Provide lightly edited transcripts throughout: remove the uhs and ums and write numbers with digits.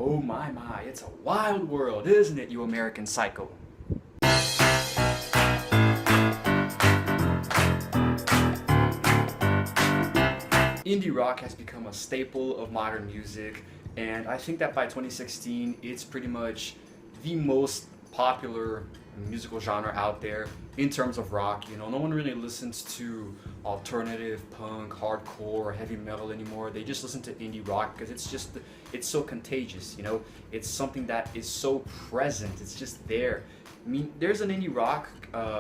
Oh my, it's a wild world, isn't it, you American psycho? Indie rock has become a staple of modern music, and I think that by 2016, it's pretty much the most popular musical genre out there in terms of rock. You know, no one really listens to alternative punk, hardcore, or heavy metal anymore. They just listen to indie rock because it's so contagious. You know, it's something that is so present. It's just there. I mean, there's an indie rock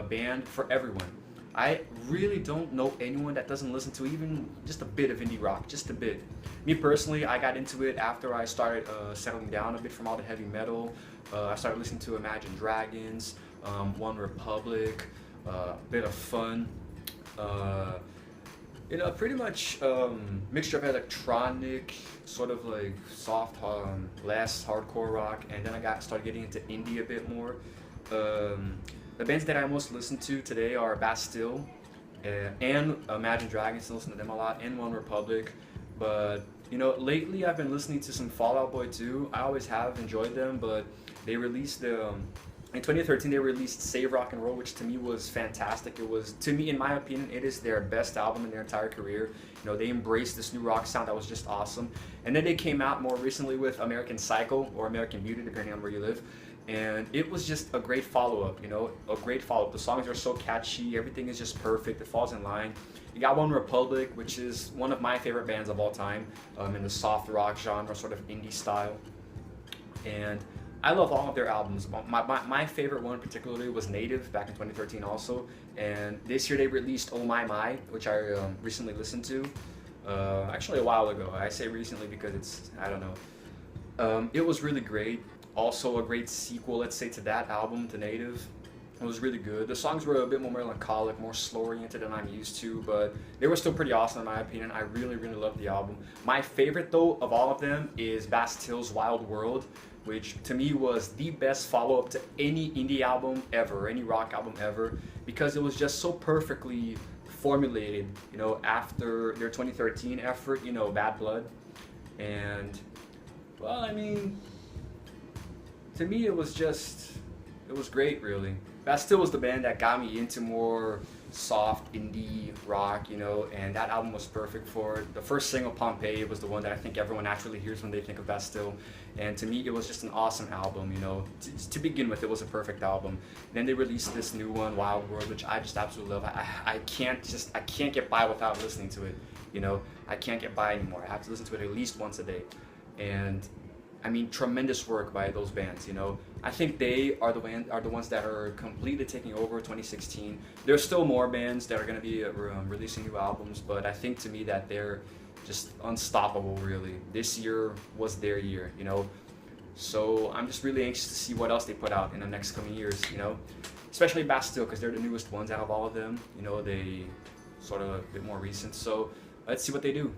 band for everyone. I really don't know anyone that doesn't listen to even just a bit of indie rock, just a bit. Me personally, I got into it after I started settling down a bit from all the heavy metal. I started listening to Imagine Dragons, OneRepublic, a bit of Fun. Pretty much mixture of electronic, sort of like soft, less hardcore rock, and then started getting into indie a bit more. The bands that I most listen to today are Bastille and Imagine Dragons. I listen to them a lot, and OneRepublic. But lately I've been listening to some Fall Out Boy too. I always have enjoyed them, but they released in 2013 they released Save Rock and Roll, which to me was fantastic. It was, to me, in my opinion, it is their best album in their entire career. They embraced this new rock sound that was just awesome. And then they came out more recently with American Psycho or American Beauty, depending on where you live. And it was just a great follow-up, a great follow-up. The songs are so catchy, everything is just perfect, it falls in line. You got OneRepublic, which is one of my favorite bands of all time, in the soft rock genre, sort of indie style. And I love all of their albums. My favorite one particularly was Native back in 2013 also. And this year they released Oh My, which I recently listened to. Actually a while ago. I say recently because I don't know. It was really great. Also a great sequel, let's say, to that album, to Native. It was really good. The songs were a bit more melancholic, more slow-oriented than I'm used to, but they were still pretty awesome in my opinion. I really loved the album. My favorite, though, of all of them is Bastille's Wild World, which to me was the best follow-up to any indie album ever, any rock album ever, because it was just so perfectly formulated, after their 2013 effort, Bad Blood. And, well, I mean, to me it was great, really. Bastille was the band that got me into more soft indie rock, and that album was perfect for it. The first single, Pompeii, was the one that I think everyone naturally hears when they think of Bastille. And to me, it was just an awesome album, To begin with, it was a perfect album. Then they released this new one, Wild World, which I just absolutely love. I can't get by without listening to it, I can't get by anymore. I have to listen to it at least once a day. And I mean, tremendous work by those bands, I think they are the ones that are completely taking over 2016. There's still more bands that are going to be releasing new albums, but I think to me that they're just unstoppable, really. This year was their year, So I'm just really anxious to see what else they put out in the next coming years, Especially Bastille, because they're the newest ones out of all of them. They sort of a bit more recent. So let's see what they do.